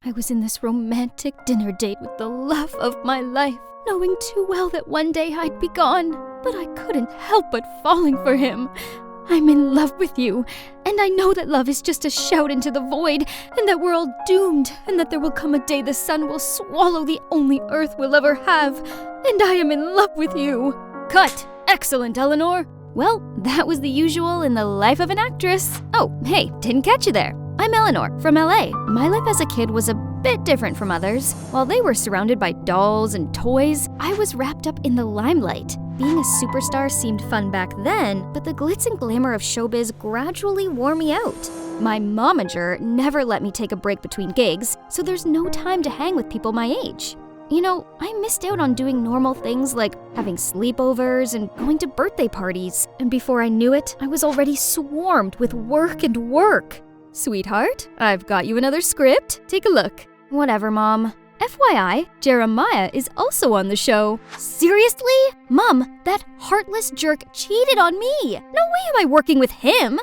I was in this romantic dinner date with the love of my life, knowing too well that one day I'd be gone, but I couldn't help but falling for him. I'm in love with you, and I know that love is just a shout into the void, and that we're all doomed, and that there will come a day the sun will swallow the only earth we'll ever have, and I am in love with you. Cut! Excellent, Eleanor! Well, that was the usual in the life of an actress. Oh, hey, didn't catch you there. I'm Eleanor, from LA. My life as a kid was a bit different from others. While they were surrounded by dolls and toys, I was wrapped up in the limelight. Being a superstar seemed fun back then, but the glitz and glamour of showbiz gradually wore me out. My momager never let me take a break between gigs, so there's no time to hang with people my age. You know, I missed out on doing normal things like having sleepovers and going to birthday parties, and before I knew it, I was already swarmed with work and work. Sweetheart, I've got you another script. Take a look. Whatever, Mom. FYI, Jeremiah is also on the show. Seriously? Mom, that heartless jerk cheated on me. No way am I working with him.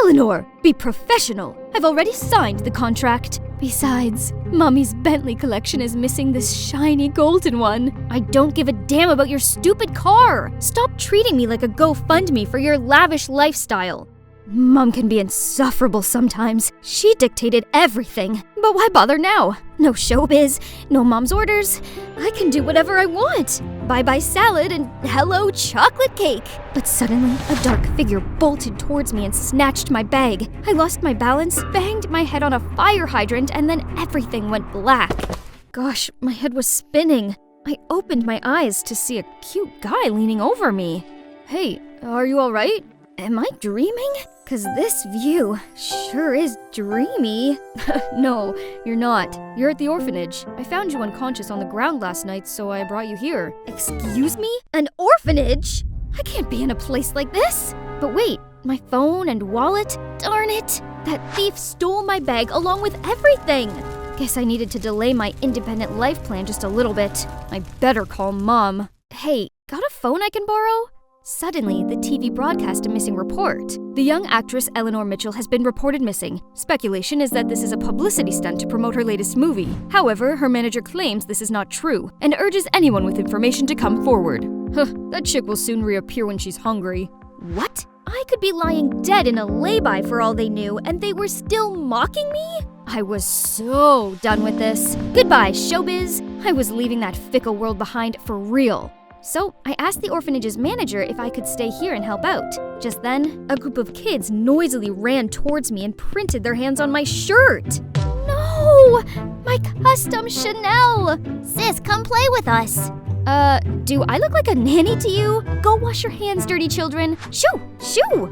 Eleanor, be professional. I've already signed the contract. Besides, Mommy's Bentley collection is missing this shiny golden one. I don't give a damn about your stupid car. Stop treating me like a GoFundMe for your lavish lifestyle. Mom can be insufferable sometimes. She dictated everything. But why bother now? No showbiz, no Mom's orders. I can do whatever I want. Bye-bye salad and hello chocolate cake. But suddenly, a dark figure bolted towards me and snatched my bag. I lost my balance, banged my head on a fire hydrant, and then everything went black. Gosh, my head was spinning. I opened my eyes to see a cute guy leaning over me. Hey, are you all right? Am I dreaming? 'Cause this view sure is dreamy. No, you're not. You're at the orphanage. I found you unconscious on the ground last night, so I brought you here. Excuse me? An orphanage? I can't be in a place like this. But wait, my phone and wallet? Darn it! That thief stole my bag along with everything. Guess I needed to delay my independent life plan just a little bit. I better call Mom. Hey, got a phone I can borrow? Suddenly, the TV broadcast a missing report. The young actress Eleanor Mitchell has been reported missing. Speculation is that this is a publicity stunt to promote her latest movie. However, her manager claims this is not true and urges anyone with information to come forward. That chick will soon reappear when she's hungry. What? I could be lying dead in a lay-by for all they knew, and they were still mocking me? I was so done with this. Goodbye, showbiz. I was leaving that fickle world behind for real. So I asked the orphanage's manager if I could stay here and help out. Just then, a group of kids noisily ran towards me and printed their hands on my shirt. No! My custom Chanel! Sis, come play with us. Do I look like a nanny to you? Go wash your hands, dirty children. Shoo! Shoo!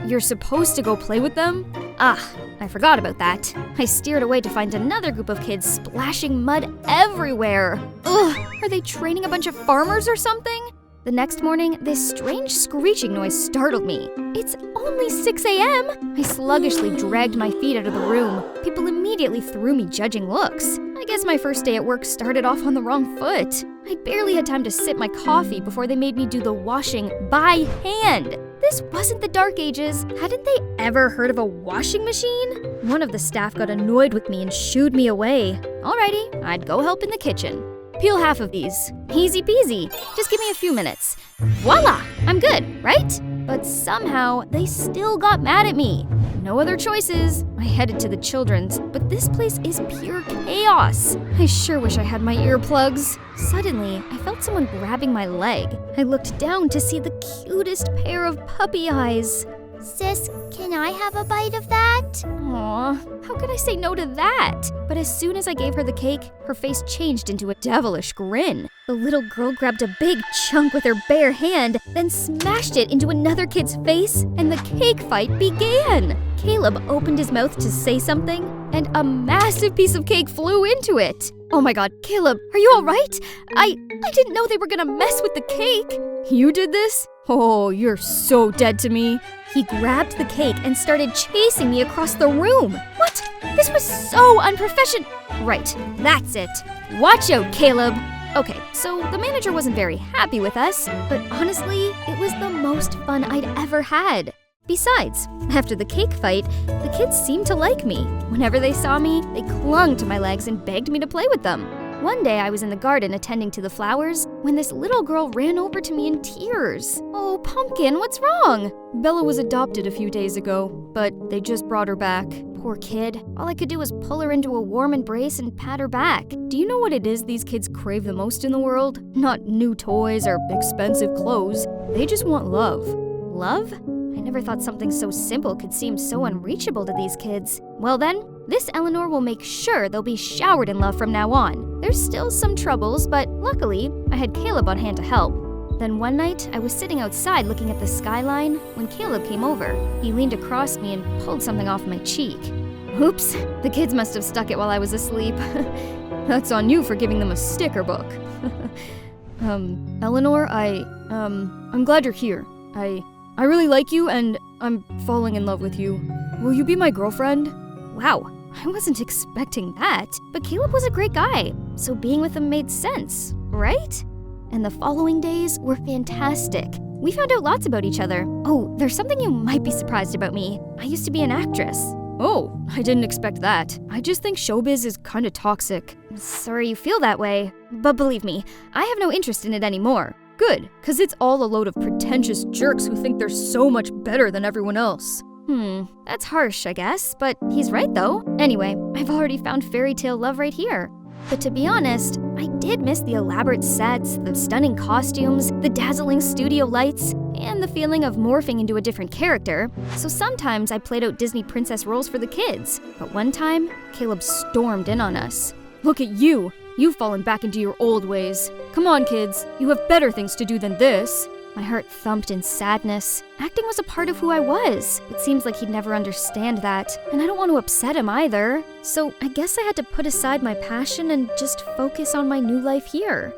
You're supposed to go play with them? I forgot about that. I steered away to find another group of kids splashing mud everywhere. Ugh, are they training a bunch of farmers or something? The next morning, this strange screeching noise startled me. It's only 6 a.m. I sluggishly dragged my feet out of the room. People immediately threw me judging looks. I guess my first day at work started off on the wrong foot. I barely had time to sip my coffee before they made me do the washing by hand. This wasn't the Dark Ages. Hadn't they ever heard of a washing machine? One of the staff got annoyed with me and shooed me away. Alrighty, I'd go help in the kitchen. Peel half of these. Easy peasy. Just give me a few minutes. Voila! I'm good, right? But somehow, they still got mad at me. No other choices. I headed to the children's, but this place is pure chaos. I sure wish I had my earplugs. Suddenly, I felt someone grabbing my leg. I looked down to see the cutest pair of puppy eyes. Sis, can I have a bite of that? Aw, how could I say no to that? But as soon as I gave her the cake, her face changed into a devilish grin. The little girl grabbed a big chunk with her bare hand, then smashed it into another kid's face, and the cake fight began. Caleb opened his mouth to say something, and a massive piece of cake flew into it. Oh my god, Caleb, are you alright? I didn't know they were gonna mess with the cake. You did this? Oh, you're so dead to me. He grabbed the cake and started chasing me across the room. What? This was so unprofessional. Right, that's it. Watch out, Caleb. Okay, so the manager wasn't very happy with us, but honestly, it was the most fun I'd ever had. Besides, after the cake fight, the kids seemed to like me. Whenever they saw me, they clung to my legs and begged me to play with them. One day I was in the garden attending to the flowers when this little girl ran over to me in tears. "Oh, Pumpkin, what's wrong?" "Bella was adopted a few days ago, but they just brought her back." Poor kid. All I could do was pull her into a warm embrace and pat her back. Do you know what it is these kids crave the most in the world? Not new toys or expensive clothes. They just want love. Love? I never thought something so simple could seem so unreachable to these kids. Well then, this Eleanor will make sure they'll be showered in love from now on. There's still some troubles, but luckily, I had Caleb on hand to help. Then one night, I was sitting outside looking at the skyline when Caleb came over. He leaned across me and pulled something off my cheek. Oops, the kids must have stuck it while I was asleep. That's on you for giving them a sticker book. Eleanor, I'm glad you're here. I really like you and I'm falling in love with you. Will you be my girlfriend? Wow, I wasn't expecting that, but Caleb was a great guy, so being with him made sense, right? And the following days were fantastic. We found out lots about each other. Oh, there's something you might be surprised about me. I used to be an actress. Oh, I didn't expect that. I just think showbiz is kinda toxic. Sorry you feel that way, but believe me, I have no interest in it anymore. Good, 'cause it's all a load of pretentious jerks who think they're so much better than everyone else. That's harsh, I guess, but he's right though. Anyway, I've already found fairy tale love right here. But to be honest, I did miss the elaborate sets, the stunning costumes, the dazzling studio lights, and the feeling of morphing into a different character. So sometimes I played out Disney princess roles for the kids. But one time, Caleb stormed in on us. Look at you! You've fallen back into your old ways. Come on, kids. You have better things to do than this. My heart thumped in sadness. Acting was a part of who I was. It seems like he'd never understand that, and I don't want to upset him either. So I guess I had to put aside my passion and just focus on my new life here.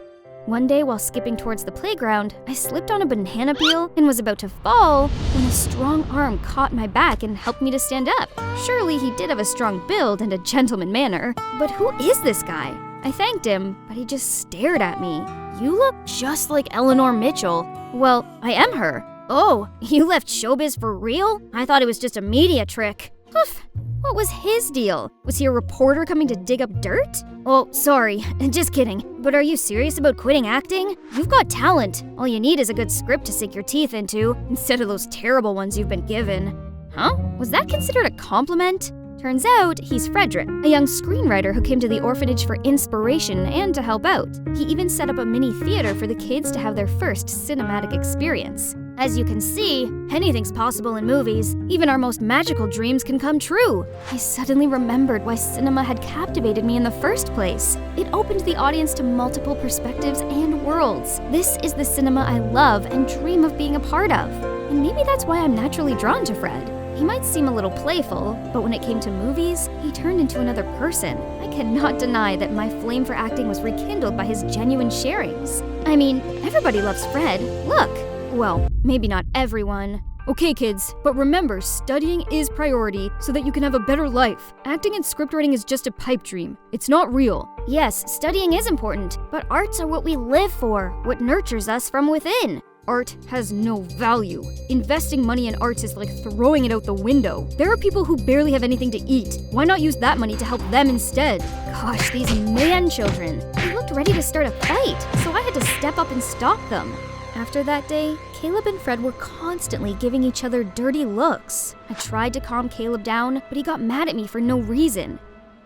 One day while skipping towards the playground, I slipped on a banana peel and was about to fall when a strong arm caught my back and helped me to stand up. Surely he did have a strong build and a gentleman manner, but who is this guy? I thanked him, but he just stared at me. You look just like Eleanor Mitchell. Well, I am her. Oh, you left showbiz for real? I thought it was just a media trick. Oof. What was his deal? Was he a reporter coming to dig up dirt? Oh, sorry, just kidding. But are you serious about quitting acting? You've got talent. All you need is a good script to sink your teeth into, instead of those terrible ones you've been given. Huh? Was that considered a compliment? Turns out, he's Frederick, a young screenwriter who came to the orphanage for inspiration and to help out. He even set up a mini theater for the kids to have their first cinematic experience. As you can see, anything's possible in movies. Even our most magical dreams can come true. I suddenly remembered why cinema had captivated me in the first place. It opened the audience to multiple perspectives and worlds. This is the cinema I love and dream of being a part of. And maybe that's why I'm naturally drawn to Fred. He might seem a little playful, but when it came to movies, he turned into another person. I cannot deny that my flame for acting was rekindled by his genuine sharings. I mean, everybody loves Fred. Look. Well, maybe not everyone. Okay, kids, but remember, studying is priority so that you can have a better life. Acting and scriptwriting is just a pipe dream. It's not real. Yes, studying is important, but arts are what we live for, what nurtures us from within. Art has no value. Investing money in arts is like throwing it out the window. There are people who barely have anything to eat. Why not use that money to help them instead? Gosh, these man children. They looked ready to start a fight, so I had to step up and stop them. After that day, Caleb and Fred were constantly giving each other dirty looks. I tried to calm Caleb down, but he got mad at me for no reason.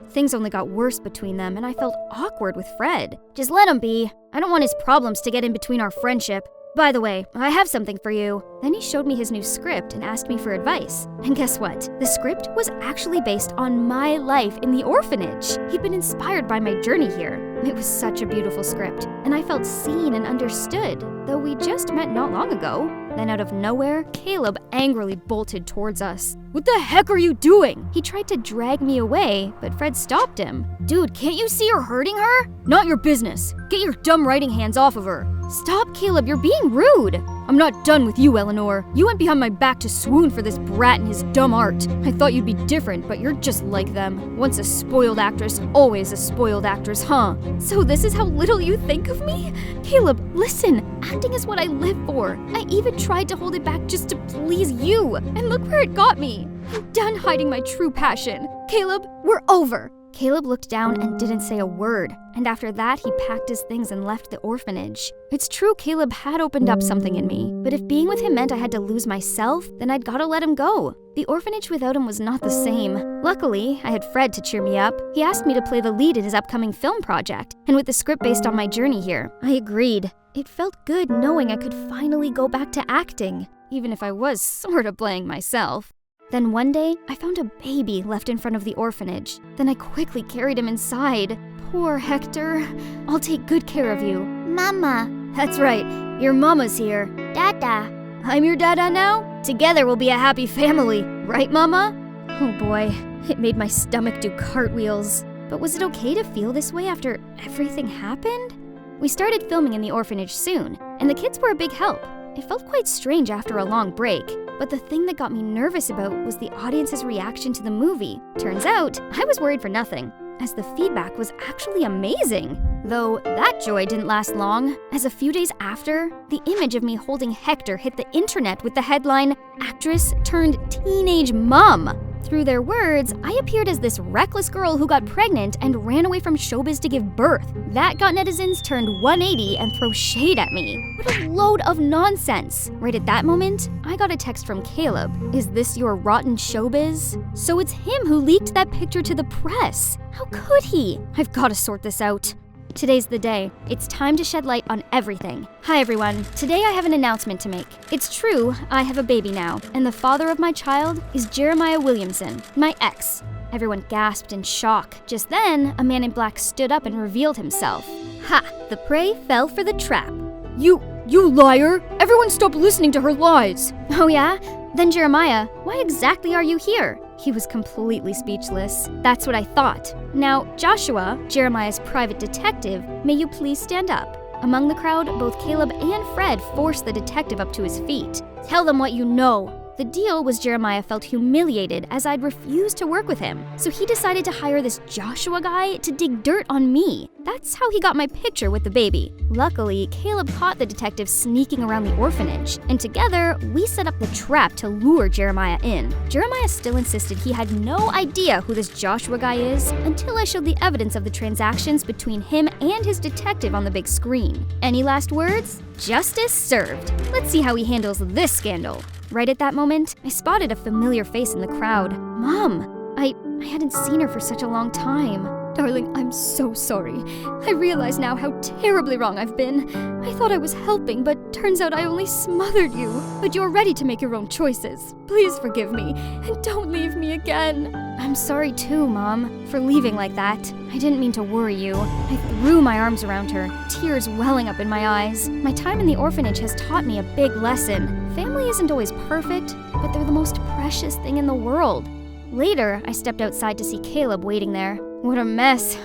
Things only got worse between them, and I felt awkward with Fred. Just let him be. I don't want his problems to get in between our friendship. By the way, I have something for you. Then he showed me his new script and asked me for advice. And guess what? The script was actually based on my life in the orphanage. He'd been inspired by my journey here. It was such a beautiful script, and I felt seen and understood, though we just met not long ago. Then out of nowhere, Caleb angrily bolted towards us. What the heck are you doing? He tried to drag me away, but Fred stopped him. Dude, can't you see you're hurting her? Not your business. Get your dumb writing hands off of her. Stop, Caleb, you're being rude. I'm not done with you, Eleanor. You went behind my back to swoon for this brat and his dumb art. I thought you'd be different, but you're just like them. Once a spoiled actress, always a spoiled actress, huh? So this is how little you think of me? Caleb, listen, acting is what I live for. I even tried to hold it back just to please you, and look where it got me. I'm done hiding my true passion. Caleb, we're over. Caleb looked down and didn't say a word, and after that he packed his things and left the orphanage. It's true Caleb had opened up something in me, but if being with him meant I had to lose myself, then I'd gotta let him go. The orphanage without him was not the same. Luckily, I had Fred to cheer me up. He asked me to play the lead in his upcoming film project, and with the script based on my journey here, I agreed. It felt good knowing I could finally go back to acting, even if I was sorta playing myself. Then one day, I found a baby left in front of the orphanage. Then I quickly carried him inside. Poor Hector. I'll take good care of you. Mama. That's right, your mama's here. Dada. I'm your dada now? Together we'll be a happy family, right, Mama? Oh boy, it made my stomach do cartwheels. But was it okay to feel this way after everything happened? We started filming in the orphanage soon, and the kids were a big help. It felt quite strange after a long break, but the thing that got me nervous about was the audience's reaction to the movie. Turns out, I was worried for nothing, as the feedback was actually amazing. Though that joy didn't last long, as a few days after, the image of me holding Hector hit the internet with the headline, "Actress turned teenage mom." Through their words, I appeared as this reckless girl who got pregnant and ran away from showbiz to give birth. That got netizens turned 180 and throw shade at me. What a load of nonsense. Right at that moment, I got a text from Caleb. Is this your rotten showbiz? So it's him who leaked that picture to the press. How could he? I've got to sort this out. Today's the day. It's time to shed light on everything. Hi everyone. Today I have an announcement to make. It's true, I have a baby now, and the father of my child is Jeremiah Williamson, my ex. Everyone gasped in shock. Just then, a man in black stood up and revealed himself. Ha! The prey fell for the trap. You liar! Everyone stop listening to her lies! Oh yeah? Then Jeremiah, why exactly are you here? He was completely speechless. That's what I thought. Now, Joshua, Jeremiah's private detective, may you please stand up? Among the crowd, both Caleb and Fred forced the detective up to his feet. Tell them what you know. The deal was Jeremiah felt humiliated as I'd refused to work with him, so he decided to hire this Joshua guy to dig dirt on me. That's how he got my picture with the baby. Luckily, Caleb caught the detective sneaking around the orphanage, and together, we set up the trap to lure Jeremiah in. Jeremiah still insisted he had no idea who this Joshua guy is until I showed the evidence of the transactions between him and his detective on the big screen. Any last words? Justice served. Let's see how he handles this scandal. Right at that moment, I spotted a familiar face in the crowd. Mom! I hadn't seen her for such a long time. Darling, I'm so sorry. I realize now how terribly wrong I've been. I thought I was helping, but turns out I only smothered you. But you're ready to make your own choices. Please forgive me, and don't leave me again. I'm sorry too, Mom, for leaving like that. I didn't mean to worry you. I threw my arms around her, tears welling up in my eyes. My time in the orphanage has taught me a big lesson. Family isn't always perfect, but they're the most precious thing in the world. Later, I stepped outside to see Caleb waiting there. What a mess.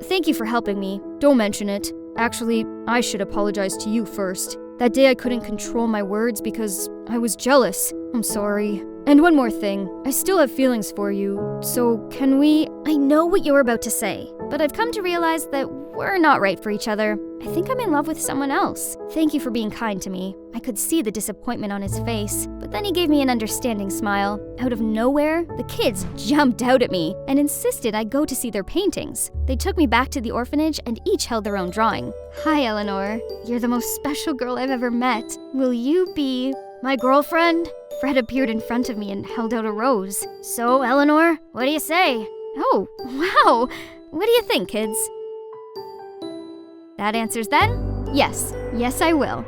Thank you for helping me. Don't mention it. Actually, I should apologize to you first. That day I couldn't control my words because I was jealous. I'm sorry. And one more thing. I still have feelings for you, so can we— I know what you're about to say, but I've come to realize that we're not right for each other. I think I'm in love with someone else. Thank you for being kind to me. I could see the disappointment on his face, but then he gave me an understanding smile. Out of nowhere, the kids jumped out at me and insisted I go to see their paintings. They took me back to the orphanage and each held their own drawing. Hi, Eleanor. You're the most special girl I've ever met. Will you be my girlfriend? Fred appeared in front of me and held out a rose. So, Eleanor, what do you say? Oh, wow. What do you think, kids? That answers then? Yes. Yes, I will.